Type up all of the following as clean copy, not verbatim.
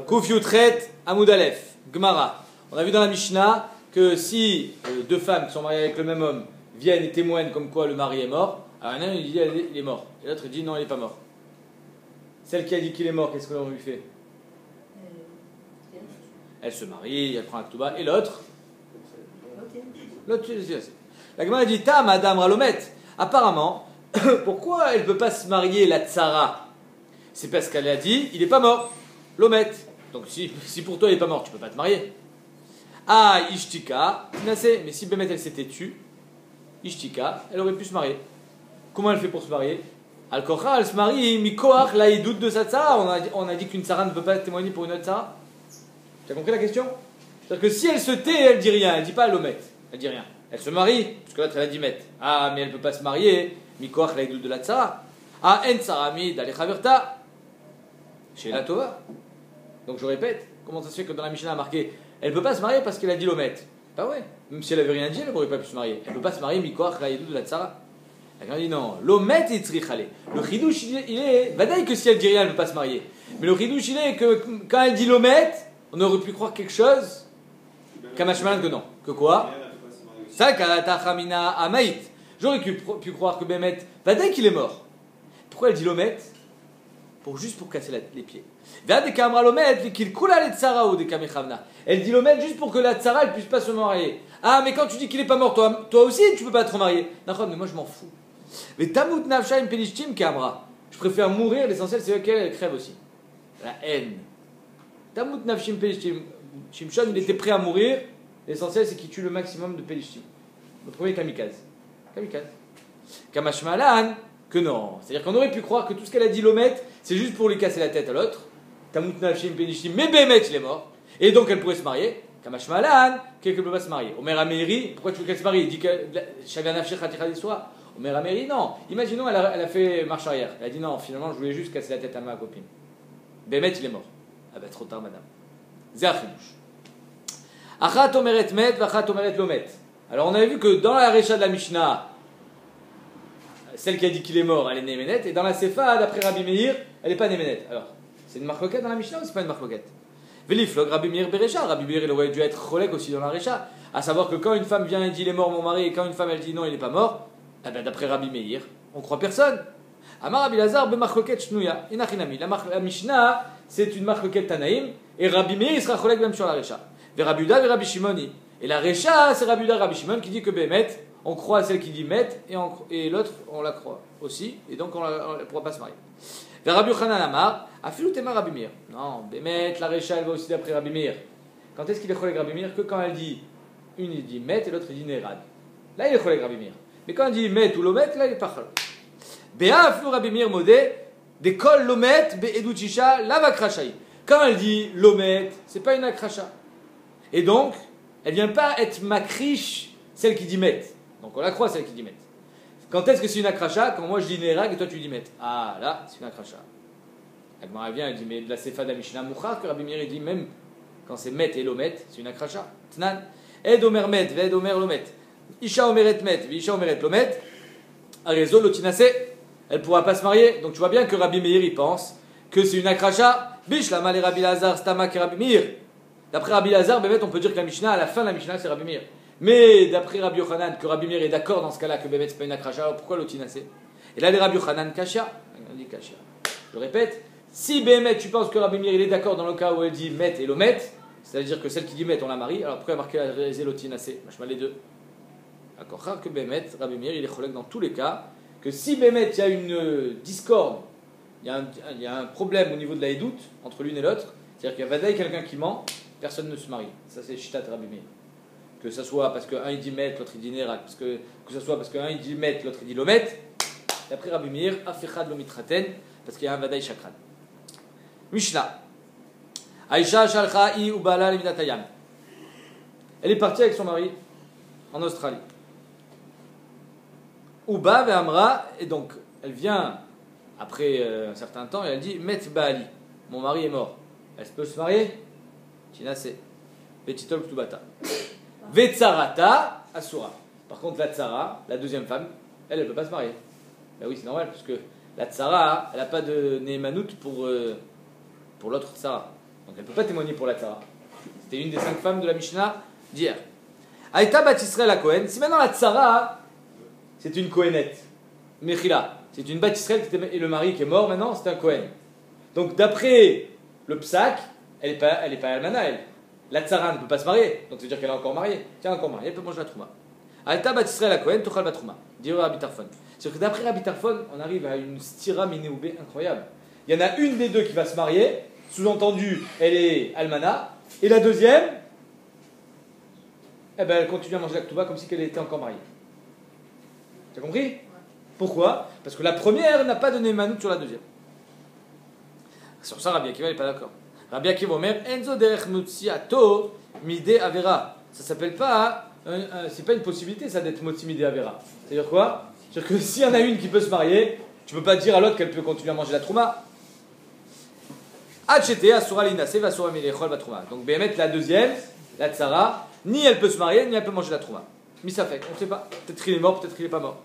Kouf Yutret Amoud Aleph, Gemara. On a vu dans la Mishnah que si deux femmes qui sont mariées avec le même homme viennent et témoignent comme quoi le mari est mort, alors l'un il dit il est mort, et l'autre dit non, il n'est pas mort. Celle qui a dit qu'il est mort, qu'est-ce qu'on lui fait? Elle se marie, elle prend la Ktouba, et l'autre la Gemara dit ta madame Ralomet. Apparemment, pourquoi elle ne peut pas se marier la Tsara? C'est parce qu'elle a dit il n'est pas mort. L'omet. Donc si pour toi il n'est pas mort, tu ne peux pas te marier. Ah, Ishtika, Tinasé. Mais si Bémet elle s'était tue, Ishtika, elle aurait pu se marier. Comment elle fait pour se marier? Al-Kocha, elle se marie, Mikoach, là il doute de sa Tsara. On a dit qu'une Tsara ne peut pas témoigner pour une autre Tsara. Tu as compris la question? C'est-à-dire que si elle se tait, elle dit rien, elle ne dit pas l'omet, elle dit rien. Elle se marie, parce que l'autre elle a dit met. Ah, mais elle ne peut pas se marier, Mikoach, là il doute de la Tsara. Ah, En Tsara, mi, d'Alechaverta. Chez la Tova. Donc je répète, comment ça se fait que dans la Mishnah a marqué elle ne peut pas se marier parce qu'elle a dit l'omet? Bah ouais, même si elle avait rien dit, elle n'aurait pas pu se marier. Elle ne peut pas se marier, Mikoach, là, de la Tsara. Elle a dit non, l'omet est tzrichale. Le chidouche, il est. Vadaï que si elle dit rien, elle ne peut pas se marier. Mais le chidouche, il est que quand elle dit l'omet, on aurait pu croire quelque chose, Kamashmalan que non. Que quoi? Ça, Kalatachamina Amaït. J'aurais pu croire que Bémet, vadaï qu'il est mort. Pourquoi elle dit l'omet? Juste pour casser les pieds. Elle dit l'omet juste pour que la tsara elle puisse pas se marier. Ah, mais quand tu dis qu'il est pas mort, toi aussi tu peux pas te remarier. D'accord, mais moi je m'en fous. Mais tamut nafshaim pelishtim kamra. Je préfère mourir, l'essentiel c'est qu'elle crève aussi. La haine. Tamut nafshim pelishtim. Shimshon il était prêt à mourir, l'essentiel c'est qu'il tue le maximum de pelishtim. Le premier kamikaze. Kamikaze. Kamashmalan. Que non. C'est-à-dire qu'on aurait pu croire que tout ce qu'elle a dit l'omet, c'est juste pour lui casser la tête à l'autre. Tamut nafshim pelishtim, mais Bémet il est mort. Et donc elle pourrait se marier. Kamashmalan, qu'elle ne peut pas se marier. Omer Améri, pourquoi tu veux qu'elle se marie? Il dit que Omer Améri, non. Imaginons elle a fait marche arrière. Elle a dit non, finalement je voulais juste casser la tête à ma copine. Bémet il est mort. Ah ben trop tard madame. Zéachidouche. Achat omeret met, vachat omeret lomet. Alors on avait vu que dans la Recha de la Mishnah, celle qui a dit qu'il est mort, elle est néménette, et dans la Sefa, d'après Rabbi Meir, elle n'est pas néménette. Alors, c'est une marloquette dans la Mishnah ou c'est pas une marloquette? Véliflog, Rabbi Meir Berecha, Rabbi Meir il aurait dû être cholek aussi dans la Recha, à savoir que quand une femme vient et dit il est mort mon mari, et quand une femme elle dit non il n'est pas mort, eh ben, d'après Rabbi Meir, on croit personne. Amar Rabbi Lazar, be marloquette shnuya, inachinami. La Mishnah, c'est une marloquette Tanaïm, et Rabbi Meir il sera cholek même sur la Recha. Ve Rabbi Uda, ve Rabbi Shimoni. Et la Recha, c'est Rabbi Uda, Rabbi Shimon qui dit que Bémet, on croit à celle qui dit met et l'autre on la croit aussi et donc on ne pourra pas se marier. Vers Rabbi Yochanan Amar, Afilu Tema Rabbi Meir. Non, Bémet, la Recha elle va aussi d'après Rabbi Meir. Quand est-ce qu'il est cholek Rabbi Meir? Que quand elle dit une il dit met et l'autre il dit nerad. Là il est cholek Rabbi Meir. Mais quand elle dit met ou lomet, là il est pas cholek. Béa Afilu Rabbi Meir modé de kol lomet be educhisha lava krashai. Quand elle dit lomet, c'est pas une akracha. Et donc elle vient pas être makrish celle qui dit met. Donc on la croit celle qui dit met. Quand est-ce que c'est une akracha? Quand moi je dis nerag et toi tu dis met. Ah là c'est une akracha. Agmara vient et dit mais de la sefa de la Mishnah Mouchar que Rabbi Meir dit même quand c'est met et lomet c'est une akracha. Tnan. Ed omer met ved omer lomet. Isha omeret met isha omeret lomet. Arezo lotinase. Elle pourra pas se marier. Donc tu vois bien que Rabbi Meir il pense que c'est une akracha. Bish la mal et Rabbi Lazar stama que Rabbi Meir. D'après Rabbi Lazar, on peut dire que la Mishnah à la fin de la Mishnah c'est Rabbi Meir. Mais d'après Rabbi Yochanan, que Rabbi Meir est d'accord dans ce cas-là que Bémet c'est pas une akracha, alors pourquoi l'otinasé? Et là les Rabbi Yochanan kasha, on dit kasha. Je répète, si Bémet tu penses que Rabbi Meir il est d'accord dans le cas où elle dit met et lomet, c'est-à-dire que celle qui dit met on la marie, alors pourquoi marquer la l'otinasé? Machma les deux. D'accord, que Bémet, Rabbi Meir il est cholek dans tous les cas, que si Bémet il y a une discorde, il y a un problème au niveau de la édoute entre l'une et l'autre, c'est-à-dire qu'il y a vadaï quelqu'un qui ment, personne ne se marie. Ça c'est Shitat Rabbi Meir. Que ce soit parce qu'un il dit met, l'autre il dit nerak, que ce soit parce qu'un il dit met, l'autre il dit lomet, et après Rabbi Meir, afechad lomitraten, parce qu'il y a un vadaï chakran. Mishnah. Aïcha shalcha i ubala leminatayam. Elle est partie avec son mari en Australie. Uba ve amra, et donc elle vient après un certain temps et elle dit met baali, mon mari est mort. Elle peut se marier? Tinase. Petitol ktubata. Vetsarata Asura. Par contre, la tsara, la deuxième femme, elle ne peut pas se marier. Ben oui, c'est normal, parce que la tsara, elle n'a pas de némanout pour l'autre tsara. Donc elle ne peut pas témoigner pour la tzara. C'était une des 5 femmes de la Mishnah d'hier. Aïta bat Israël à Cohen. Si maintenant la tzara, c'est une Cohenette, Mechila, c'est une bat Israël et le mari qui est mort maintenant, c'est un Cohen. Donc d'après le psak, elle n'est pas almana, elle. La tzara ne peut pas se marier, donc ça veut dire qu'elle est encore mariée. Tiens, encore mariée, elle peut manger la trouma. Aïta bat Israël à Cohen, tochal bat trouma. Dit Rabbi Tarfon. C'est-à-dire que d'après Rabbi Tarfon, on arrive à une stira minéoubé incroyable. Il y en a une des deux qui va se marier, sous-entendu, elle est almana, et la deuxième, eh ben, elle continue à manger la ktouba comme si elle était encore mariée. Tu as compris? Ouais. Pourquoi? Parce que la première n'a pas donné manout sur la deuxième. Sur ça, Rabbi Akiva n'est pas d'accord. Rabbi Akiva Omer, Enzo derech mutziato mide avera. Ça s'appelle pas, c'est pas une possibilité ça d'être motzi mide avera. C'est-à-dire quoi? C'est-à-dire que s'il y en a une qui peut se marier, tu peux pas dire à l'autre qu'elle peut continuer à manger la trouma. Achete asura linase va asura milechol batrouma. Donc Béhémet, la deuxième, la tzara, ni elle peut se marier, ni elle peut manger la trouma. Misafek, on ne sait pas. Peut-être qu'il est mort, peut-être qu'il n'est pas mort.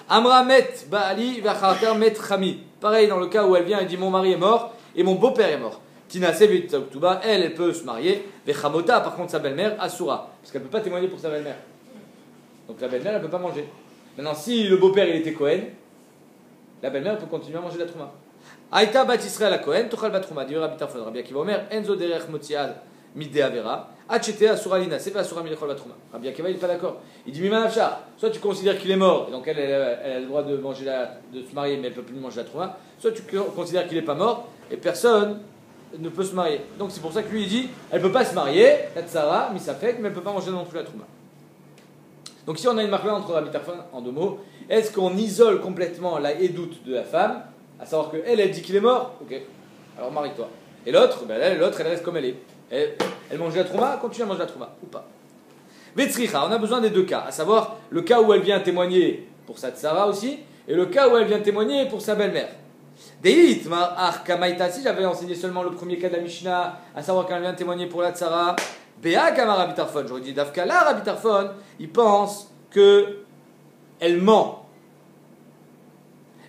Amra met baali vacharter met chami. Pareil dans le cas où elle vient et dit mon mari est mort et mon beau-père est mort. Tina sevit oktuba, elle peut se marier. Vechamota, par contre sa belle-mère, asura, parce qu'elle ne peut pas témoigner pour sa belle-mère. Donc la belle-mère, elle ne peut pas manger. Maintenant, si le beau-père il était Cohen, la belle-mère peut continuer à manger la trouma. Aïta bat Israël à Cohen, tochal bat trouma. Dit Rabbi Tarfon, Rabbi Akiva Omer, enzo derech motial midé avera. Achete asura lina, c'est pas asura milechol bat trouma. Rabbi Akiva il n'est pas d'accord. Il dit mimanafshar, soit tu considères qu'il est mort, et donc elle a le droit de manger de se marier, mais elle ne peut plus manger la trouma. Soit tu considères qu'il n'est pas mort, et personne ne peut se marier. Donc c'est pour ça que lui il dit, elle ne peut pas se marier, la tzara, misafek, mais elle ne peut pas manger non plus la trouma. Donc si on a une marque là entre Rabbi Tarfon en 2 mots, est-ce qu'on isole complètement la édoute de la femme, à savoir qu'elle, elle dit qu'il est mort, ok, alors marie-toi. Et l'autre, ben l'autre, elle reste comme elle est. Elle mange la trouma, continue à manger la trouma, ou pas. Vetzricha, on a besoin des 2 cas, à savoir le cas où elle vient témoigner pour sa tzara aussi, et le cas où elle vient témoigner pour sa belle-mère. Deit, si j'avais enseigné seulement le premier cas de la Mishnah, à savoir qu'elle vient témoigner pour la tzara, Béa Kama Rabbi Tarfon, j'aurais dit Dafkala Rabbi Tarfon, il pense que elle ment.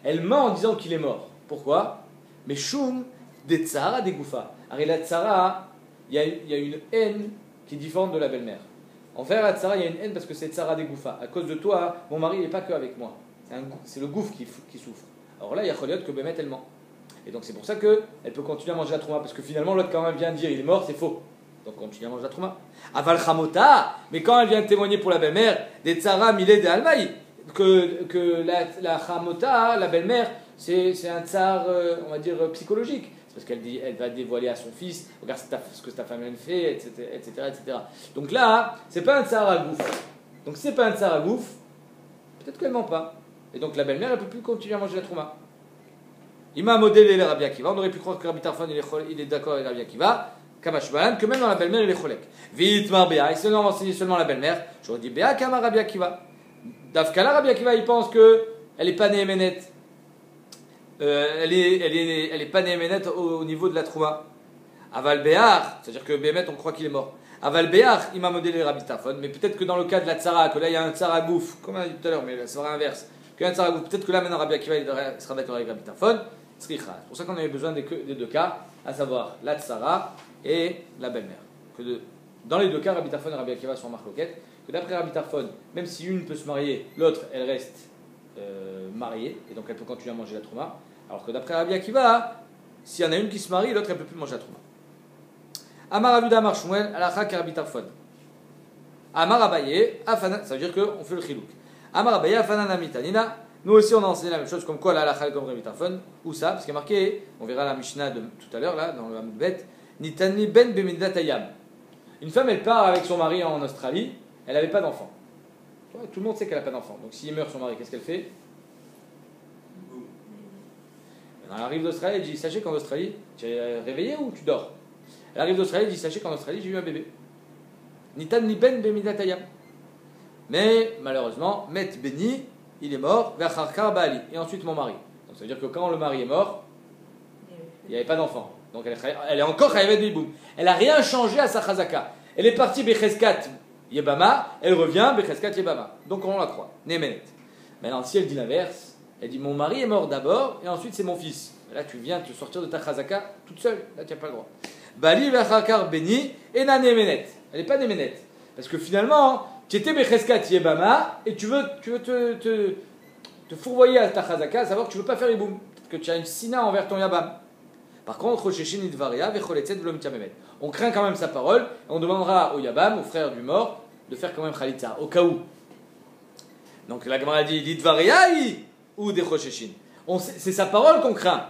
Elle ment en disant qu'il est mort. Pourquoi? Mais Shum des tzara des goufa. Alors la tzara, il y a une haine qui est différente de la belle-mère. Envers la tzara, il y a une haine parce que c'est tzara des goufa. À cause de toi, mon mari n'est pas que avec moi. C'est le gouffre qui souffre. Alors là, il y a Choliot que Bémet elle ment. Et donc c'est pour ça qu'elle peut continuer à manger la trouma. Parce que finalement, l'autre, quand elle vient dire il est mort, c'est faux. Donc continue à manger la trouma. Aval chamota, mais quand elle vient témoigner pour la belle-mère, des tzara milé de almaï, que la chamota, la belle-mère, c'est un tsar, on va dire, psychologique. C'est parce qu'elle dit, elle va dévoiler à son fils, regarde ce que ta femme elle fait, etc., etc., etc. Donc là, c'est pas un tsar à gouffre. Donc si c'est pas un tsar à gouffre, peut-être qu'elle ment pas. Et donc la belle-mère, elle peut plus continuer à manger la trouma. Il m'a modélé le Rabbi Akiva. On aurait pu croire que Rabbi Tarfon il est d'accord avec Rabbi Akiva. Que même dans la belle-mère, il est cholek. Vite, mar Béa. Et si on enseignait seulement la belle-mère, j'aurais dit Béa, Kama Rabbi Akiva. Dafkala Rabbi Akiva, il pense qu'elle n'est pas néhéménet. Elle est pas néhéménet au niveau de la trouma. Aval Béar, c'est-à-dire que Bémet, on croit qu'il est mort. Aval Béar, il m'a modélé Rabbi Tarfon. Mais peut-être que dans le cas de la tzara, que là il y a un tzara gouf, comme on a dit tout à l'heure, mais ça sera inverse. Peut-être que là maintenant Rabbi Akiva il sera d'accord avec Rabbi Tarfon. C'est pour ça qu'on avait besoin des 2 cas, à savoir la tzara et la belle-mère. Dans les 2 cas, Rabbi Tarfon et Rabbi Akiva sont en marloquette. Que d'après Rabbi Tarfon, même si une peut se marier, l'autre elle reste mariée, et donc elle peut continuer à manger la trouma. Alors que d'après Rabbi Akiva, s'il y en a une qui se marie, l'autre elle peut plus manger la trouma. Amar Abuda Amar Shmuel, Alacha Rabbi Tarfon. Amar Abaye, Afana, ça veut dire qu'on fait le chilouk. Amar Abaye, Afana Namitanina. Nous aussi on a enseigné la même chose, comme quoi la halakha comme Rabbi Tarfon, ou ça, parce qu'il y a marqué, on verra la Mishnah de tout à l'heure, là, dans le Hamudbet, Nitani ben bemidatayam. Une femme, elle part avec son mari en Australie, elle n'avait pas d'enfant. Tout le monde sait qu'elle n'a pas d'enfant. Donc s'il meurt son mari, qu'est-ce qu'elle fait? Elle arrive d'Australie, elle dit, sachez qu'en Australie, tu es réveillé ou tu dors? Elle arrive d'Australie, elle dit, sachez qu'en Australie, j'ai eu un bébé. Nitani ben bemidatayam. Mais malheureusement, Met Beni, il est mort, Vacharkar Bali, et ensuite mon mari. Donc ça veut dire que quand le mari est mort, il n'y avait pas d'enfant. Donc elle est encore Chayavet Biboum. Elle n'a rien changé à sa Chazaka. Elle est partie Becheskat Yebama, elle revient Becheskat Yebama. Donc on la croit. Nemenet. Maintenant, si elle dit l'inverse, elle dit mon mari est mort d'abord, et ensuite c'est mon fils. Là tu viens te sortir de ta Chazaka toute seule. Là tu n'as pas le droit. Bali v'achakar beni ena nemenet. Elle n'est pas nemenet. Parce que finalement, tu étais becheskat yebama et tu veux te fourvoyer à ta chazaka, à savoir que tu ne veux pas faire iboum. Peut-être que tu as une sina envers ton yabam. Par contre, rosheshin idvaria vecholetzet v'lo mityamemet. On craint quand même sa parole et on demandera au yabam, au frère du mort, de faire quand même khalitza, au cas où. Donc la Gemara dit l'idvaria ou des rosheshin. C'est sa parole qu'on craint.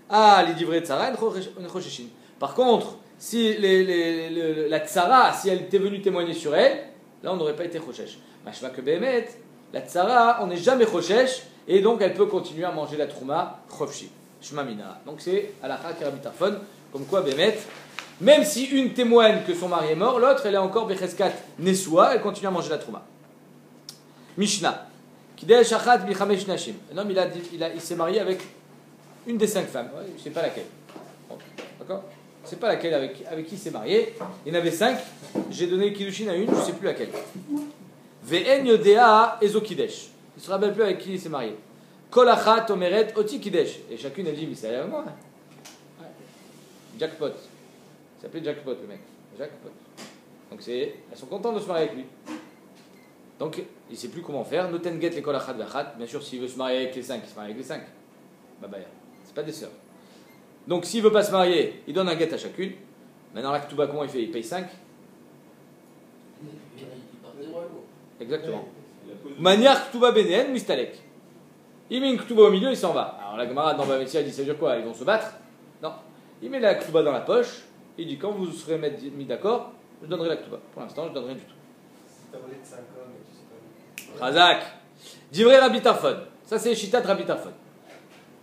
Ah, les divrei tzara, une rosheshin. Par contre, si la tzara, si elle était venue témoigner sur elle, là on n'aurait pas été choshesh. Mashma que behemet, la tzara, on n'est jamais choshesh, et donc elle peut continuer à manger la trouma chofshi. Shma mina. Donc c'est halakha ki Rabbi Tarfon, comme quoi behemet, même si une témoigne que son mari est mort, l'autre elle est encore becheskat nesua, elle continue à manger la trouma. Mishnah. Kidesh achat bichamesh nashim. Un homme il s'est marié avec une des 5 femmes. Ouais, je ne sais pas laquelle. Bon, d'accord? Je ne sais pas laquelle avec qui il s'est marié. Il y en avait 5. J'ai donné kiddushin à une, je ne sais plus laquelle. Ve'en yodea ezo kidesh. Il ne se rappelle plus avec qui il s'est marié. Kol achat omeret oti kidesh. Et chacune elle dit, mais c'est avec moi. Ouais. Jackpot. Il s'appelait Jackpot le mec. Jackpot. Donc elles sont contentes de se marier avec lui. Donc il ne sait plus comment faire. Noten get les kol achat ve'achat. Bien sûr, s'il veut se marier avec les 5, il se marie avec les 5. Bah, c'est pas des sœurs. Donc s'il veut pas se marier, il donne un guet à chacune. Maintenant la Ketouba, comment il fait? Il paye 5. Exactement. Maniar Ketouba Benen, Mistalek. Il met une Ketouba au milieu, il s'en va. Alors la Gemara dans Bamessia dit ça veut dire quoi? Ils vont se battre? Non. Il met la Ketouba dans la poche. Il dit quand vous serez mis d'accord, je donnerai la Ketouba. Pour l'instant, je donnerai du tout. T'as volé de 5 hommes et tu sais pas. Razak. Divrei Rabbi Tarfon. Ça c'est Shitat Rabbi Tarfon.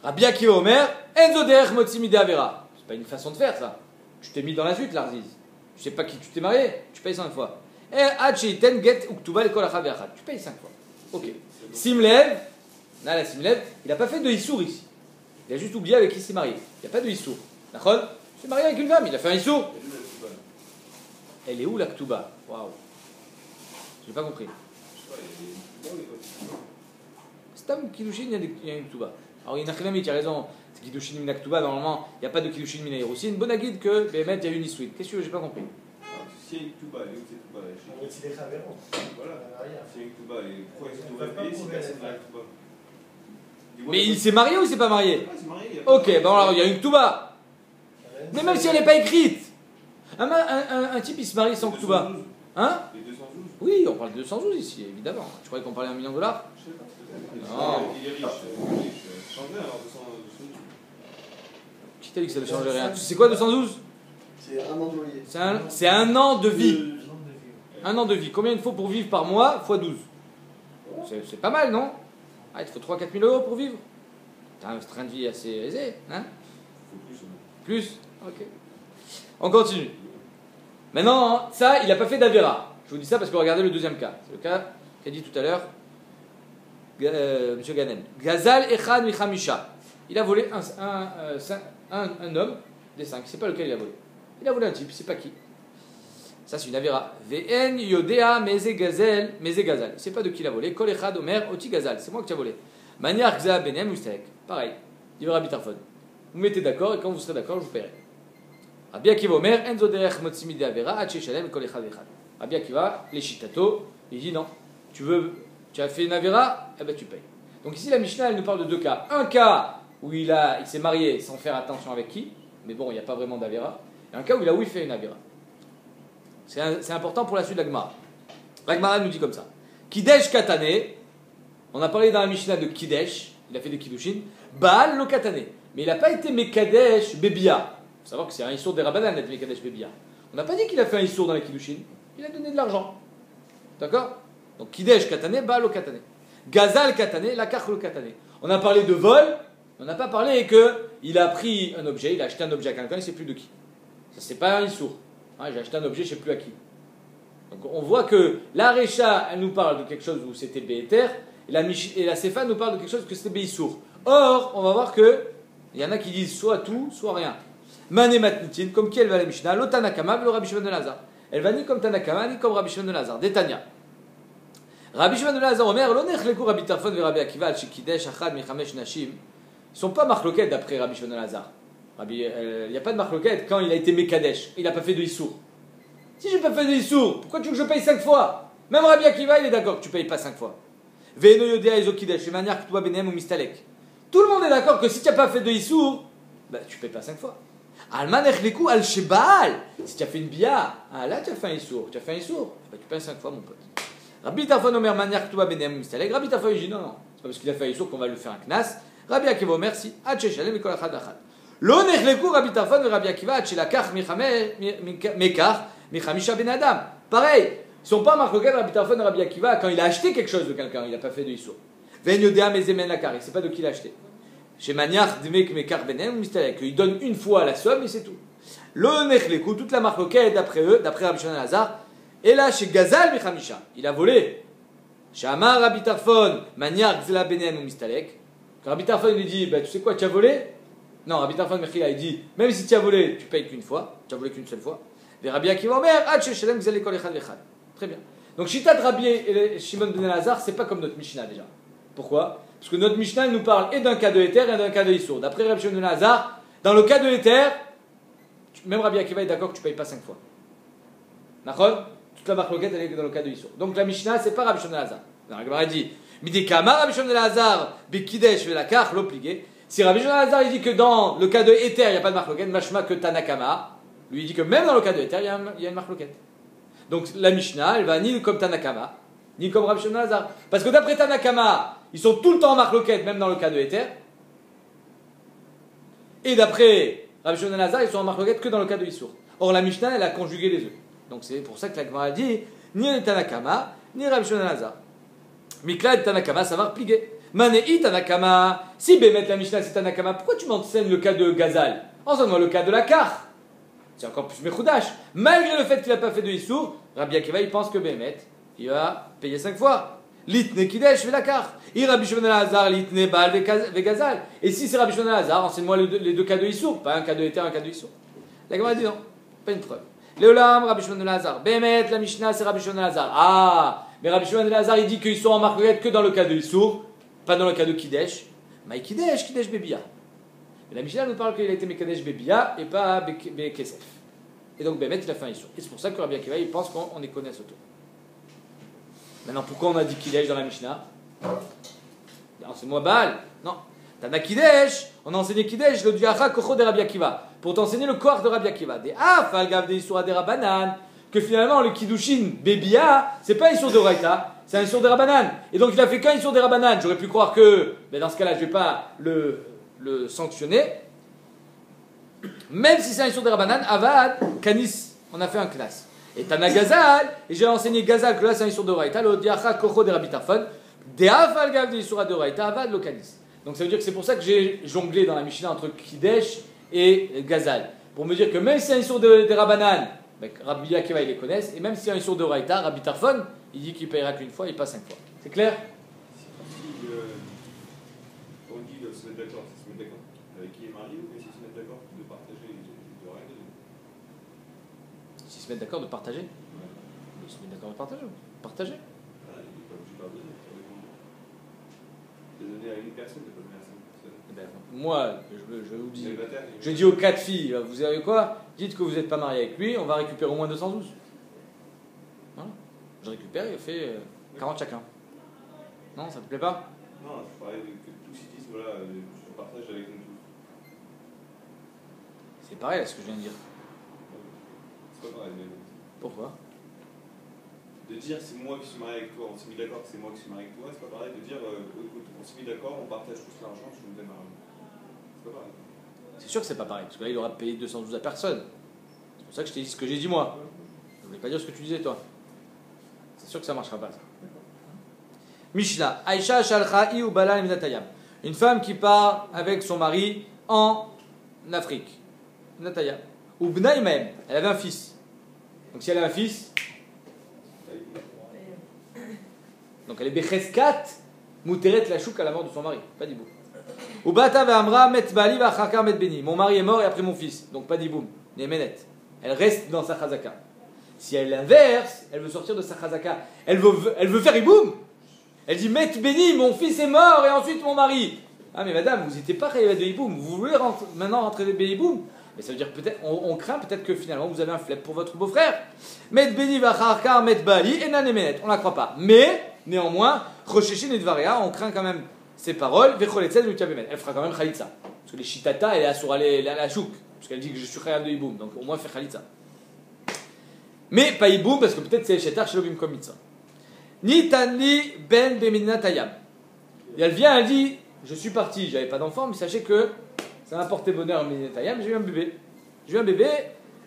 Rabbi Akiva Omer, Enzo derech motzi midei avera. C'est pas une façon de faire ça. Tu t'es mis dans la suite, l'Arziz. Tu sais pas qui tu t'es marié, tu payes 5 fois. Et ad sheiten get uktuba lekol achad ve'achad. Tu payes 5 fois. Ok. Simlev, là la Simlev, il n'a pas fait de Issour ici. Il a juste oublié avec qui il s'est marié. Il n'y a pas de Issour. D'accord? Il s'est marié avec une femme, il a fait un Issour. Elle est où la Ktuba? Waouh. J'ai pas compris. C'est un Kiddushin, il y a une Ktuba. Alors, il y a tu as raison, c'est Kiddushin min Aktuba, normalement, il n'y a pas de Kiddushin min Aïroussin. Bonne guide que, Béhémet, il y a une Issuite. Qu'est-ce que tu veux, j'ai pas compris. Si il y a une Ktuba, elle est où cette Ktuba? On retire les Khaverons. Voilà, s'il y a une Ktuba, pourquoi est-ce qu'on va payer si personne n'a la Ktuba? Mais il s'est marié ou il s'est pas marié? Ouais, il s'est marié. Ok, bon alors il y a une Ktuba. Mais même si elle n'est pas écrite. Un type il se marie sans Ktuba. Hein? Les 212? Oui, on parle de 212 ici, évidemment. Tu croyais qu'on parlait $1 million? Je sais pas, peut-être. Non. Il est riche. Changez alors 212. Qui t'a dit que ça ne change rien? Tu sais quoi 212? C'est un an de loyer. C'est un an de vie. Un an de vie. Combien il faut pour vivre par mois x 12? C'est pas mal, non? Ah, il te faut 3-4 000 euros pour vivre. T'as un train de vie assez aisé, hein? Il faut Plus? Ok. On continue. Maintenant, ça, il n'a pas fait d'Avera. Je vous dis ça parce que regardez le deuxième cas. C'est le cas qu'a dit tout à l'heure M. Ganem. Gazal Echad Michamisha. Il a volé un homme des 5. C'est pas lequel il a volé. Il a volé un type, c'est pas qui. Ça, c'est une Avera. Ve'en Yodea Meze Gazal. C'est pas de qui il a volé. Kol Echad Omer Oti Gazal. C'est moi qui t'ai volé. Maniar Gza Benem Mustek. Pareil. Il va Rabbi Tarfon. Vous mettez d'accord et quand vous serez d'accord, je vous paierai. Rabbi Akiva Omer Enzo derech motzi midei avera ad sheshalem kol echad vechad. Rabbi Akiva, les Shitato, il dit non. Tu as fait une avera, eh ben tu payes. Donc ici la Mishnah elle nous parle de 2 cas. Un cas où il s'est marié sans faire attention avec qui, mais bon il n'y a pas vraiment d'avera. Et un cas où il fait une avera. C'est important pour la suite de la Gemara. La Gemara nous dit comme ça. Kidesh katane. On a parlé dans la Mishnah de Kidesh. Il a fait des kiddushin. Baal lo katane. Mais il n'a pas été Mekadesh Bebia. Il faut savoir que c'est un Issour des Rabbanan d'être Mekadesh Bebia. On n'a pas dit qu'il a fait un Issour dans les kiddushin. Il a donné de l'argent. D'accord? Donc Kidesh katane, Baal lo katane. Gazal katane, Lakach lo katane. On a parlé de vol. On n'a pas parlé qu'il a pris un objet, il a acheté un objet à quelqu'un, il ne sait plus de qui. Ça, c'est pas un Issour. J'ai acheté un objet, je ne sais plus à qui. Donc on voit que la Recha, elle nous parle de quelque chose où c'était Béhéter, et la Sefa nous parle de quelque chose que c'était Béhissour. Or, on va voir que il y en a qui disent soit tout, soit rien. Mané Matnitin, comme qui elle va la Mishnah, l'Otanakama, le Rabbi Shimon de Lazare. Elle va ni comme Tanakama, ni comme Rabbi Shimon de Lazare. Détania. Rabbi Shimon de Lazare, Omer, l'onech lekou Rabbi Tarfon ve Rabbi Akiva, al Shekidesh, Achad, Mechamesh, Nashim. Ils ne sont pas marloquettes d'après Rabbi Shimon de Lazare. Il n'y a pas de marloquette quand il a été Mekadesh. Il n'a pas fait de Issour. Si j'ai pas fait de Issour, pourquoi tu veux que je paye 5 fois? Même Rabbi Akiva, il est d'accord que tu ne payes pas 5 fois. Ve'eno yodea ezokidesh, manière que toi benem ou mistalek. Tout le monde est d'accord que si tu n'as pas fait de Issour, bah, tu ne payes pas 5 fois. Alman echleku al shebal. Si tu as fait une bia, là tu as fait un Issour. Tu as fait un Issour, bah, tu payes 5 fois, mon pote. Rabbi Tarfon Omer manière que toi benem ou mistalek. Rabbi Tarfon il dit non, non. C'est pas parce qu'il a fait un Issour qu'on va lui faire un knas. Rabbi Akiva Omer si. Hachem mikol achad achad. Lo nechleku Rabbi Tarfon et Rabbi Akiva hachelakach mekach michamisha ben adam. Pareil. Ils ne sont pas marqués Rabbi Tarfon et Rabbi Akiva quand il a acheté quelque chose de quelqu'un, il n'a pas fait de Issour. Ve'en yodea mezemen lakar, il ne sait pas de qui il a acheté. Chez Maniach Dmek Mekar Benem, Mistalek, il donne une fois la somme et c'est tout. Le Nechleku, toute la marquette d'après eux, d'après Rabbi Shimon Lazar, et là chez Gazal Mechamisha, il a volé. Chez Amar Rabbi Tarfon, Maniach Zela Benem ou Mistalek, quand Rabbi Tarfon lui dit, bah, tu sais quoi, tu as volé? Non, Rabbi Tarfon Mechila, il dit, même si tu as volé, tu payes qu'une fois, tu as volé qu'une seule fois. Et Rabbi Akiva Omer, Hachem Shalem Gzal Ekol Echad Vechad. Très bien. Donc Shitat Rabbi et Shimon ben Lazar, c'est pas comme notre Mishnah déjà. Pourquoi? Parce que notre Mishnah nous parle et d'un cas de Héter et d'un cas de Issour. D'après Rabbi Shimon ben Lazar, dans le cas de Héter, même Rabbi Akiva est d'accord que tu ne payes pas 5 fois. D'accord? Toute la marque elle est dans le cas de Issour. Donc la Mishnah, c'est pas Rabbi Shimon ben Lazar. La Gemara dit Midekama Rabbi Shimon ben Lazar, Bekidesh velakar, l'obligé. Si Rabbi Shimon ben Lazar il dit que dans le cas de Héter, il n'y a pas de marque machma que Tanakama, lui il dit que même dans le cas de Héter, il y a une marque. Donc la Mishnah, elle va ni comme Tanakama, ni comme Rabbi Shimon ben Lazar. Parce que d'après Tanakama, ils sont tout le temps en marloquette, même dans le cas de Héter. Et d'après Rabbi Shimon ben Lazar, ils sont en marloquette que dans le cas de Issour. Or la Mishnah, elle a conjugué les deux. Donc c'est pour ça que la Gemara dit ni les Tanakama, ni Rabbi Shimon ben Lazar. Mikla et Tanakama, ça va replier. Manéi Tanakama. Si Bémet la Mishnah c'est Tanakama, pourquoi tu m'enseignes le cas de Gazal? Enseigne-moi le cas de la Kar. C'est encore plus Mechoudash. Malgré le fait qu'il n'a pas fait de Issour, Rabbi Akiva il pense que Bémet, il va payer 5 fois. Litne Kidesh Velakar. Et Rabbi Shimon ben Lazar, Litne Baal Vegazal. Et si c'est Rabbi Shimon ben Lazar, enseigne-moi les deux cas de Issour, pas un cas de Héter, un cas de Issour. La Gemara dit non, pas une preuve. Léolam, Rabbi Shimon ben Lazar. Bémet, la Mishnah, c'est Rabbi Shimon ben Lazar. Ah, mais Rabbi Shimon ben Lazar, il dit qu'ils sont en marquette que dans le cas de Issour, pas dans le cas de Kidesh. Mais Kidesh, Kidesh Bebia. Mais la Mishnah nous parle qu'il a été Mekadesh Bebia et pas Bekesef. Et donc Bémet, il a fait un Issour. Et c'est pour ça que Rabbi Akiva, il pense qu'on est connaît autour. Maintenant, pourquoi on a dit Kidesh dans la Mishnah? Enseigne-moi Baal. Non. Tana Kidesh, on a enseigné Kidesh, le Diacha Kocho de Rabbi Akiva. Pour t'enseigner le corps de Rabbi Akiva. Des Af, Algav, des Issoura, des Rabanan. Que finalement, le Kiddushin Bebia, c'est pas un Issour de Raïta, c'est un Issour de Rabanan. Et donc, il a fait qu'un Issour de Rabanan. J'aurais pu croire que, mais dans ce cas-là, je vais pas le sanctionner. Même si c'est un Issour de Rabanan, Avad, Kanis, on a fait un classe. Et Tana Gazal, et j'ai enseigné Gazal que là c'est un Issour de Raïta, le Diacha Kocho de Rabbi Tarfon, Deaf Algav de Issoura de Raïta, Avad Lokanis. Donc ça veut dire que c'est pour ça que j'ai jonglé dans la Mishnah entre Kidesh et Gazal. Pour me dire que même si c'est un Issour de Rabanan, ben, Rabbi Akiva il les connaissent, et même si c'est un Issour de Raïta, Rabbi Tarfon, il dit qu'il payera qu'une fois, il passe 5 fois. C'est clair? On dit de se mettre d'accord, c'est se mettre d'accord avec qui est marié ou c'est se mettre d'accord de partager de règles? Si se mettent d'accord de partager? Ils se mettent d'accord de partager. Partager. Ah, il n'est pas obligé de leur donner. De donner à une personne, de pas donner à 5 personnes. Ben, moi, je vous dis, Célibataire, je dis aux 4 filles, vous savez quoi? Dites que vous n'êtes pas marié avec lui, on va récupérer au moins 212. Voilà. Je récupère, il fait 40 chacun. Non, ça te plaît pas? Non, je parlais que tous ils disent voilà, je partage avec nous tous. C'est pareil à ce que je viens de dire. C'est pas pareil, mais Pourquoi? de dire c'est moi qui suis marié avec toi, on s'est mis d'accord que c'est moi qui suis marié avec toi, c'est pas pareil de dire écoute, on s'est mis d'accord, on partage tous l'argent, je me donne l'argent. C'est pas pareil. C'est sûr que c'est pas pareil, parce que là il aura payé 212 à personne. C'est pour ça que je t'ai dit ce que j'ai dit moi. Je voulais pas dire ce que tu disais toi. C'est sûr que ça marchera pas ça. Mishnah, Aïcha Shalcha'i ou Bala Natayam. Une femme qui part avec son mari en Afrique. Natayam. Ou Bna Imaem, elle avait un fils. Donc si elle a un fils, donc elle est Becheskat, Mouteret la chouk à la mort de son mari. Pas d'ibou. Ou Bata Amra Met Bali Vachakar Met Beni. Mon mari est mort et après mon fils. Donc pas d'ibou. Nemenet. Elle reste dans sa chazaka. Si elle l'inverse, elle veut sortir de sa chazaka. Elle veut faire iboum. Elle dit Met Beni, mon fils est mort et ensuite mon mari. Ah, mais madame, vous n'étiez pas Chayavet de Hiboum, vous voulez maintenant rentrer de Hiboum. Mais ça veut dire peut-être, on craint peut-être que finalement vous avez un flep pour votre beau-frère. Met Beni Vacharkar, Met Bali, et Nanemenet. On ne la croit pas. Mais, néanmoins, Rosheshin et Dvaria, on craint quand même ces paroles. Vecholetzel, Mutiabemet. Elle fera quand même Khalitsa. Parce que les Shitata, elle est sur la chouk. Parce qu'elle dit que je suis Chayav de Hiboum. Donc au moins, faire Khalitsa. Mais pas Hiboum, parce que peut-être c'est Shetar Shelobim Komitsa. Ni Tanli Ben Bemidina Tayam. Et elle vient, elle dit, je suis parti, j'avais pas d'enfant, mais sachez que ça m'a porté bonheur, j'ai eu un bébé. J'ai eu un bébé,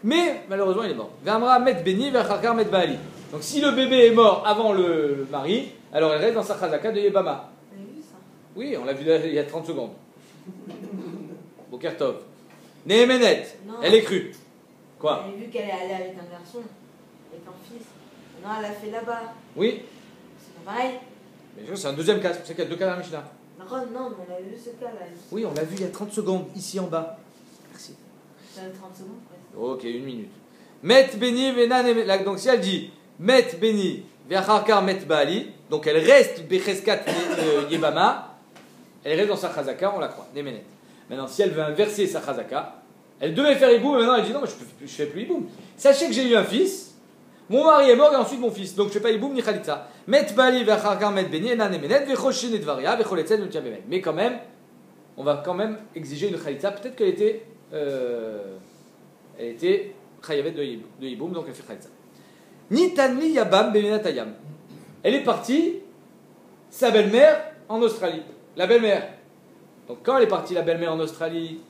mais malheureusement il est mort. Vamra met Beni, Vacharkar met Baali. Donc si le bébé est mort avant le mari, alors elle reste dans sa chazaka de Yebama. On a vu ça. Oui, on l'a vu il y a 30 secondes. Bokertov. Nehemenet, elle est crue. Quoi? Elle a vu qu'elle est allée avec un garçon, avec un fils. Maintenant elle a fait là-bas. Oui, C'est pas pareil. mais c'est un deuxième cas, c'est pour ça qu'il y a deux cas dans la Mishnah. Non, mais on a vu ce cas-là. Oui, on l'a vu il y a 30 secondes, ici en bas. Merci. Ça a 30 secondes presque. Ok, une minute. Met Beni, Venan, donc si elle dit Met Beni, Veacharkar met Baali, donc elle reste Becheskat Yebama, elle reste dans sa chazaka, on la croit, Nemenet. Maintenant, si elle veut inverser sa chazaka, elle devait faire Hiboum, maintenant elle dit non, mais je ne fais plus Hiboum. Sachez que j'ai eu un fils, mon mari est mort et ensuite mon fils, donc je ne fais pas Hiboum ni Khalitza. Met Baali, Veacharkar met Beni, Enan Nemenet, Vechoshin et Dvaria, Vecholetzel Nutiabemet. Mais quand même, on va quand même exiger une Khalitza, peut-être qu'elle était Chayavet de Hiboum, donc elle fait Khalitza. Nitanli Yabam Bemenatayam. Elle est partie, sa belle-mère, en Australie. La belle-mère. Donc quand elle est partie, la belle-mère en Australie,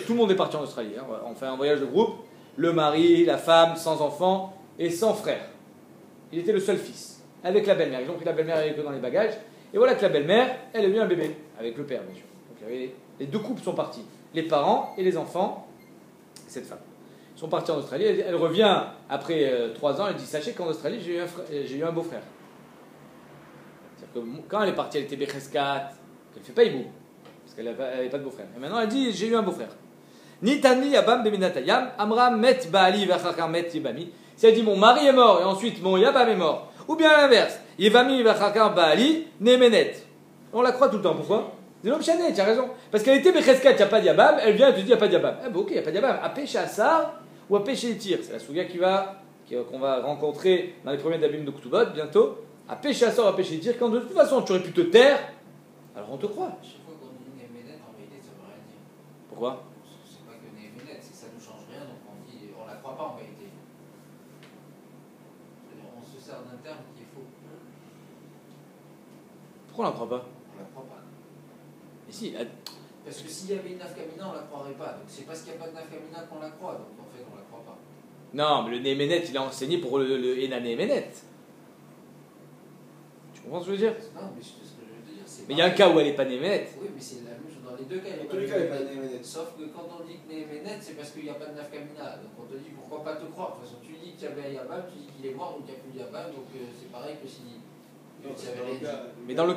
tout le monde est parti en Australie. Hein. On fait un voyage de groupe. Le mari, la femme, sans enfant et sans frère. Il était le seul fils. Avec la belle-mère. Ils ont pris la belle-mère avec eux dans les bagages. Et voilà que la belle-mère, elle a eu un bébé. Avec le père, bien sûr. Donc les deux couples sont partis. Les parents et les enfants. Cette femme. Ils sont partis en Australie. Elle revient après 3 ans. Elle dit, sachez qu'en Australie, j'ai eu un beau-frère. C'est-à-dire que quand elle est partie, elle était Becheskat. Elle ne fait pas Hiboum. Parce qu'elle n'avait pas de beau-frère. Et maintenant, elle dit, j'ai eu un beau-frère. Nitani Yabam Beminatayam, Amram met Baali Vachakar met Yebami. Si elle dit, mon mari est mort et ensuite mon Yabam est mort. Ou bien l'inverse. Yevami Vachakar Baali Nemenet. On la croit tout le temps. Pourquoi? C'est l'homme chané, tu as raison. Parce qu'elle était Becheskat, il n'y a pas de Yabam. Elle vient et te dit, il n'y a pas de Yabam. Ah, bon, ok, il n'y a pas de Yabam. À pêcher à Sar ou à pêcher les tirs. C'est la souga qu'on va rencontrer dans les premiers d'Abim de Ktubot bientôt. À pêcher à Sar ou à pêcher les tirs. Quand de toute façon, tu aurais pu te taire, alors on te croit. Chaque fois qu'on dit Nemenet, en réalité, ça veut rien dire. Pourquoi? C'est pas que Nemenet, c'est que ça ne nous change rien, donc on dit, on la croit pas en réalité. C'est-à-dire, on se sert d'un terme qui est faux. Pourquoi on la croit pas? On la croit pas. Mais si, Parce que s'il y avait une nafkamina, on la croirait pas. Donc c'est parce qu'il n'y a pas de nafkamina qu'on la croit, donc en fait, on la croit pas. non, mais le Nemenet, il a enseigné pour le Ena Nemenet. Tu comprends ce que je veux dire? Non, mais ce que je veux te dire, c'est. Mais il y a un cas où elle n'est pas Nemenet. Oui, mais c'est la même chose. Dans les deux cas, il y a Dans pas tous les de cas, il n'y a pas de Nemenet. Nemenet. Sauf que quand on dit que Nemenet, c'est parce qu'il n'y a pas de nafkamina. Donc on te dit pourquoi pas te croire. De toute façon, tu dis qu'il y avait un Yabam, tu dis qu'il est mort, donc il n'y a plus de Yabam, donc c'est pareil que si. Mais dans le.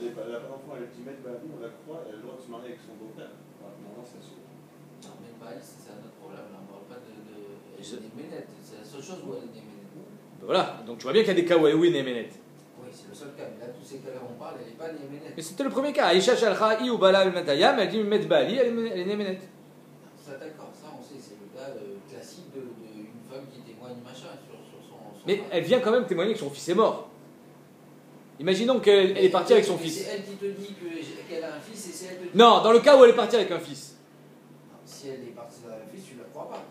Elle n'a pas d'enfant, elle est petite mètre, on la croit, elle a le droit de se marier avec son beau-père. Maintenant, ça se. Non, mais pas c'est un autre problème. Là, on ne parle pas de Je- Nemenet. C'est la seule chose où elle est Nemenet. Voilà, donc tu vois bien qu'il y a des cas où elle est Nemenet. Oui, c'est le seul cas. Mais là, tous ces cas-là, on parle, elle n'est pas Nemenet. Mais c'était le premier cas. Aïcha Shalcha, I ou Bala Metayam, elle dit Met Bali, elle est Nemenet. Ça, d'accord, ça, on sait, c'est le cas classique d'une femme qui témoigne machin sur son. Mais mari. elle vient quand même témoigner que son fils est mort. Imaginons qu'elle est partie avec son Mais fils. c'est elle qui te dit qu'elle a un fils et c'est elle qui te dit. Non, dans le cas où elle est partie avec un fils. Non, si elle est partie avec un fils, tu la crois pas.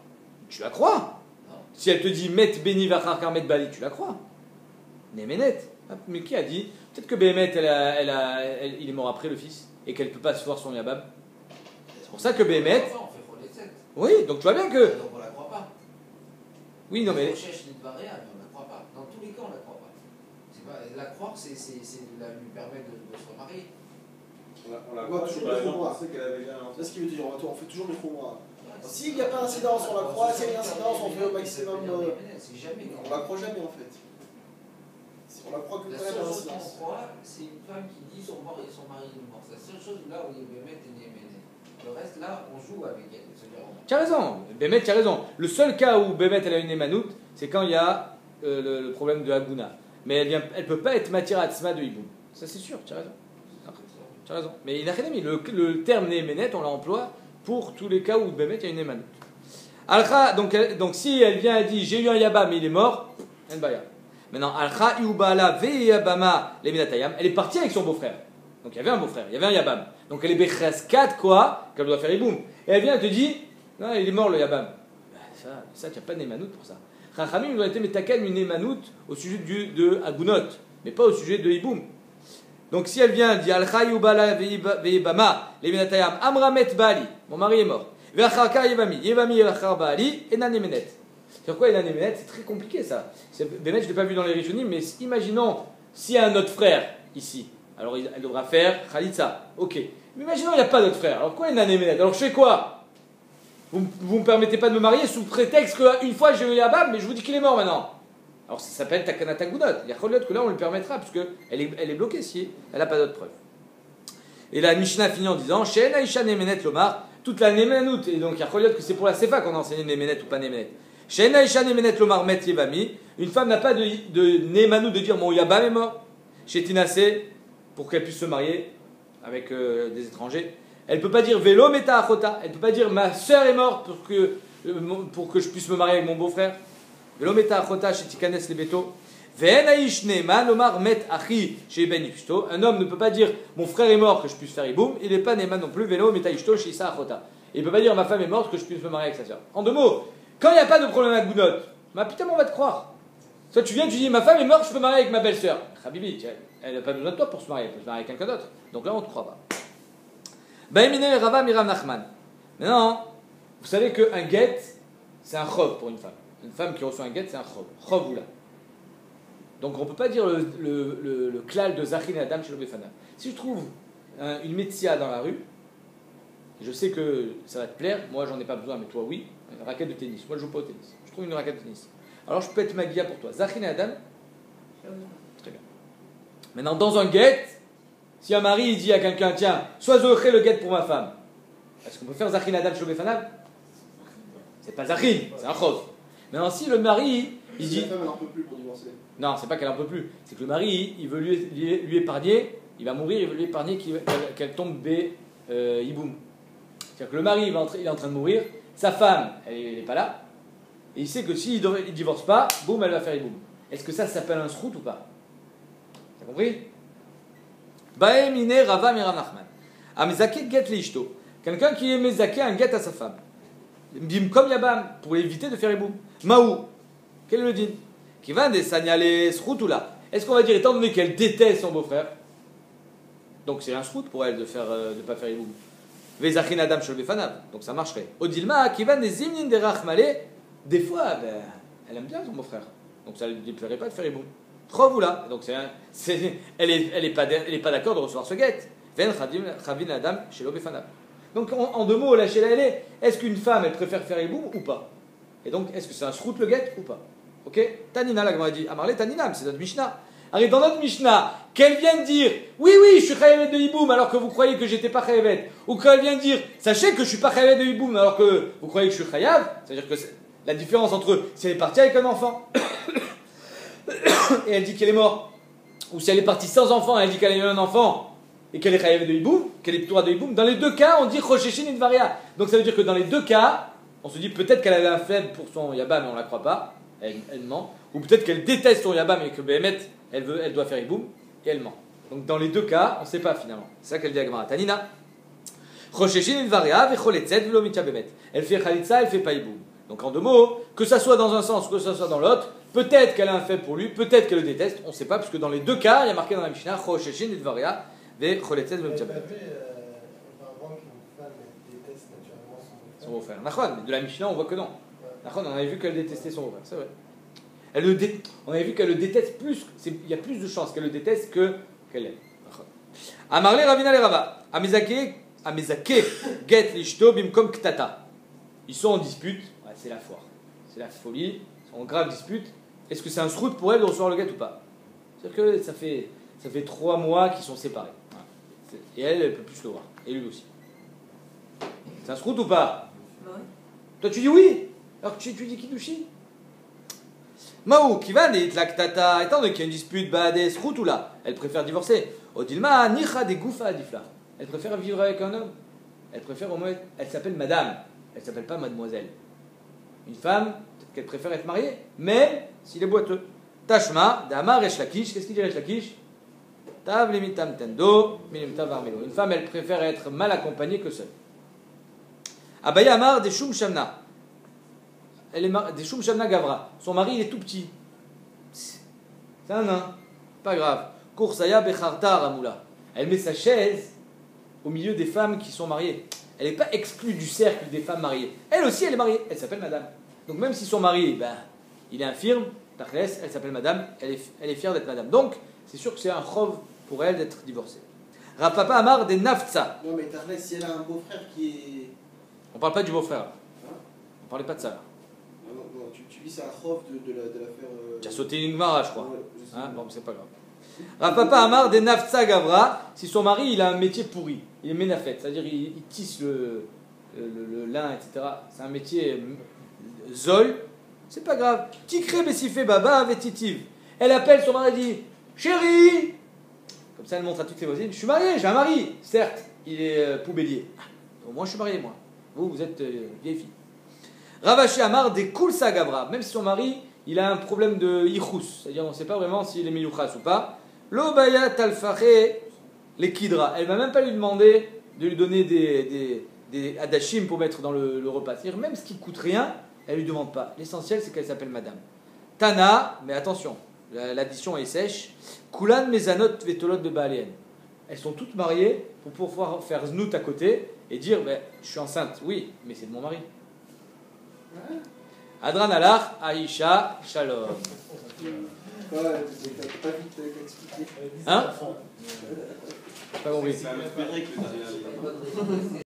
Tu la crois. Non. Si elle te dit Met Beni Vachakar Met Bali, tu la crois. Nemenet. Ah, mais qui a dit? Peut-être que Behemet, il est mort après le fils et qu'elle ne peut pas se voir son Yabam. C'est pour ça que Behemet. On fait Kholetset. Oui, donc tu vois bien que. Donc on la croit pas. Oui, non mais. On cherche les variables, mais on la croit pas. Dans tous les cas, on la croit pas. La croire, c'est lui permettre de se remarier. On la On va croit, toujours par le exemple, croire. on sait qu'elle avait déjà un enfant. C'est ce qu'il veut dire, on fait toujours le faux. Ouais, S'il n'y a pas d'incidence, on la croit. S'il y a une incidence, on fait au maximum. C'est jamais. On la croit jamais en fait. On la croit que La quand il y seule a chose qu'on l'incidence. croit, c'est une femme qui dit son mari est mort. C'est la seule chose là où il y a Bémet et Néméné. Le reste, là, on joue avec elle. Tu as raison, Bémet, tu as raison. Le seul cas où Bémet elle a une émanoute, c'est quand il y a le problème de Haguna. Mais elle ne peut pas être matière atzma de Hiboum. Ça c'est sûr, tu as raison. tu as raison. Mais le terme Nehemenet, on l'emploie pour tous les cas où Bémet, il y a une Nehemanut. Alcha, donc si elle vient et dit j'ai eu un Yabam mais il est mort, elle baya. Maintenant, Alcha Iubala Veyabama Leminatayam, elle est partie avec son beau-frère. Donc il y avait un beau-frère, il y avait un Yabam. Donc elle est Bechreskat quoi, qu'elle doit faire Iboum. Et elle vient et te dit non, il est mort le Yabam. Ben, ça tu n'as pas de Nehemanut pour ça. Chachamim doit être metaken une Nehemanut au sujet de Agunot, mais pas au sujet de Iboum. Donc si elle vient et dit Alcha Iubala Veyabama Leminatayam Amramet Bali, mon mari est mort. Ve'acharka Yevami Elachar Baali, Ena Nehemenet. C'est quoi Ena Nehemenet? C'est très compliqué ça. Bémet, je ne l'ai pas vu dans les Rishonim, mais imaginons s'il y a un autre frère ici. Alors elle devra faire Khalitsa. Ok. Mais imaginons il n'y a pas d'autre frère. Alors quoi Ena Nehemenet? Alors je fais quoi? Vous ne me permettez pas de me marier sous prétexte qu'une fois j'ai eu Yabam, mais je vous dis qu'il est mort maintenant. Alors ça s'appelle Takanata Gunot. Il y a que là on lui permettra, parce qu'elle est bloquée si elle n'a pas d'autre preuve. Et la Mishnah finit en disant She'en Aisha Nehemenet Lomar. Toute la Nehemanut, et donc il y a que c'est pour la Sefa qu'on a enseigné Nehemenet ou pas Nehemenet. She'ena Isha Nehemenet Lomar Met Yevami, une femme n'a pas de Nehemanut de dire mon Yabam est mort. Chez Tinasé, pour qu'elle puisse se marier avec des étrangers. Elle ne peut pas dire Velo Meta Achota, elle ne peut pas dire ma soeur est morte pour que je puisse me marier avec mon beau-frère. Velo Meta Achota chez Tikanes Lebeto. Ve'enaish Neheman Lomar Met Achi chez Ben Ishto. Un homme ne peut pas dire mon frère est mort que je puisse faire Iboum. Il n'est pas Neheman non plus. Velo Meta Ishto chez Issa Achota. Il ne peut pas dire ma femme est morte que je puisse me marier avec sa soeur. En deux mots, quand il n'y a pas de problème à Gounot, ma putain, on va te croire. Soit tu viens, tu dis ma femme est morte, je peux me marier avec ma belle-sœur. Habibi, elle n'a pas besoin de toi pour se marier. Elle peut se marier avec quelqu'un d'autre. Donc là, on ne te croit pas. Baemine Rava Miram Nachman. Maintenant, vous savez qu'un guet, c'est un chov pour une femme. Une femme qui reçoit un guet, c'est un chov. Chov ou là. Donc on ne peut pas dire le klal de Zachin et Adam chez le Befana. Si je trouve une métia dans la rue, je sais que ça va te plaire, moi j'en ai pas besoin, mais toi oui, une raquette de tennis. Moi je joue pas au tennis. Je trouve une raquette de tennis. Alors je peux être ma guia pour toi. Zachin et Adam, très bien. Maintenant dans un guet, si un mari il dit à quelqu'un, tiens, sois zoché le guet pour ma femme, est-ce qu'on peut faire Zachin et Adam chez le Befana? C'est pas Zachin, c'est un chov. Maintenant si le mari, il dit... La femme elle en peut plus pour divorcer. Non, c'est pas qu'elle en peut plus. C'est que le mari, il veut lui épargner, il va mourir, il veut lui épargner qu'elle tombe Iboum. C'est-à-dire que le mari, il est en train de mourir, sa femme, elle n'est pas là, et il sait que s'il ne divorce pas, boum, elle va faire Iboum. Est-ce que ça s'appelle un srout ou pas? T'as compris? Baemine Rava Miram Nachman. Amezake get leishto. Quelqu'un qui est mezake un get à sa femme. Bim comme Yabam, pour éviter de faire Iboum. Maou. Quel est le din? Qui va des sagnales sroutula. Est-ce qu'on va dire, étant donné qu'elle déteste son beau-frère, donc c'est un srout pour elle de ne pas faire Iboum. Vezachin Adam shel befanav, donc ça marcherait. Odilma, qui va des zimnin des rachmale, des fois, elle aime bien son beau-frère, donc ça ne lui plairait pas de faire Iboum. Trovoula, donc elle est pas d'accord de recevoir ce guet. Ven chavin Adam shel befanav. Donc en deux mots, la shela elle est-ce qu'une femme elle préfère faire Iboum ou pas? Et donc est-ce que c'est un srout le guet ou pas? Ok, Tanina, la Gemara dit, Amarle Tanina, c'est notre Mishnah. Arrive dans notre Mishnah, qu'elle vient de dire, oui, je suis chayavet de Iboum alors que vous croyez que j'étais pas chayavet. Ou qu'elle vient de dire, sachez que je suis pas chayavet de Iboum alors que vous croyez que je suis chayav. C'est-à-dire que la différence entre si elle est partie avec un enfant et elle dit qu'elle est morte, ou si elle est partie sans enfant et elle dit qu'elle a eu un enfant et qu'elle est chayavet de Iboum, qu'elle est Torah de Iboum, dans les deux cas, on dit Rosheshin et Varia. Donc ça veut dire que dans les deux cas, on se dit peut-être qu'elle avait un faible pour son Yabam mais on la croit pas. Elle ment, ou peut-être qu'elle déteste son Yabam et que Béhémet, elle doit faire Iboum, et elle ment. Donc dans les deux cas, on ne sait pas finalement. C'est ça qu'elle dit à Gemara. Tanina. Elle fait Khalitsa, elle fait pas Iboum. Donc en deux mots, que ça soit dans un sens ou que ça soit dans l'autre, peut-être qu'elle a un fait pour lui, peut-être qu'elle le déteste, on ne sait pas, parce que dans les deux cas, il y a marqué dans la Mishnah, Chosheshin et Varia, ve Choletzet ve Mitchabet. Son beau-frère. Mais de la Mishnah, on voit que non. On avait vu qu'elle détestait son beau-frère, c'est vrai. On avait vu qu'elle le déteste plus, il y a plus de chances qu'elle le déteste qu'elle aime. Amarle Ravina le Rava, Amezake get lishto bimkom ktata. Ils sont en dispute, ouais, c'est la foire, c'est la folie, ils sont en grave dispute. Est-ce que c'est un srout pour elle de recevoir le guet ou pas? C'est-à-dire que ça fait 3 mois qu'ils sont séparés. Et elle ne peut plus le voir, et lui aussi. C'est un srout ou pas? Oui. Toi tu dis oui. Alors que tu dis Kiddushin. Maou, qui va des tlaktata, étant donné qu'il y a une dispute, des srout ou là, elle préfère divorcer. Odilma, nicha des goufa adifla. elle préfère vivre avec un homme. Elle préfère au moins, elle s'appelle madame, elle s'appelle pas mademoiselle. Une femme, peut-être qu'elle préfère être mariée, mais s'il est boiteux. Tashma, Damar Resh Lakish, qu'est-ce qu'il dit Resh Lakish? Tav limitam tendo, minimtav armelo. Une femme, elle préfère être mal accompagnée que seule. Abaya Amar des Shum Shamna. Elle est des Shum Shamna Gavra. Son mari, il est tout petit. C'est un nain. Pas grave. Koursaya Becharta Ramula. Elle met sa chaise au milieu des femmes qui sont mariées. Elle n'est pas exclue du cercle des femmes mariées. Elle aussi, elle est mariée. Elle s'appelle madame. Donc même si son mari, il est infirme, elle s'appelle madame, elle est fière d'être madame. Donc, c'est sûr que c'est un chov pour elle d'être divorcée. Rapapa Amar des Naftsa. Non, mais Tarles, si elle a un beau-frère qui est. On parle pas du beau-frère. Hein? On parlait pas de ça. Là. Non, tu dis c'est un prof de l'affaire. Tu as sauté une Gemara, je crois. Ouais, je sais. Hein, bon, c'est pas grave. Rapapa Amar des Naftsa Gavra. Si son mari, il a un métier pourri, il est ménafet, c'est-à-dire il tisse le lin, etc. C'est un métier zol. C'est pas grave. Tikre Bessifé Baba Vetitiv. Elle appelle son mari et dit chérie. Comme ça, elle montre à toutes ses voisines. Je suis mariée, j'ai un mari. Certes, il est poubellier. Moi, je suis marié, moi. Vous êtes vieille fille. Ravashi Amar des Kulsa Gavra. Même si son mari, il a un problème de ichus, c'est-à-dire on ne sait pas vraiment s'il est meyuchas ou pas. L'obaya talfache les kidra. Elle ne va même pas lui demander de lui donner des adashim pour mettre dans le repas. C'est-à-dire même ce qui ne coûte rien, elle ne lui demande pas. L'essentiel, c'est qu'elle s'appelle madame. Tana, mais attention, l'addition est sèche. Kulan mezanot vetolot de Baaléen. Elles sont toutes mariées pour pouvoir faire znout à côté et dire je suis enceinte. Oui, mais c'est de mon mari. Adran alach, Aïcha, Shalom. Ouais, t'as pas vite expliqué. Hein? Pas compris. C'est un autre Péric, le dernier.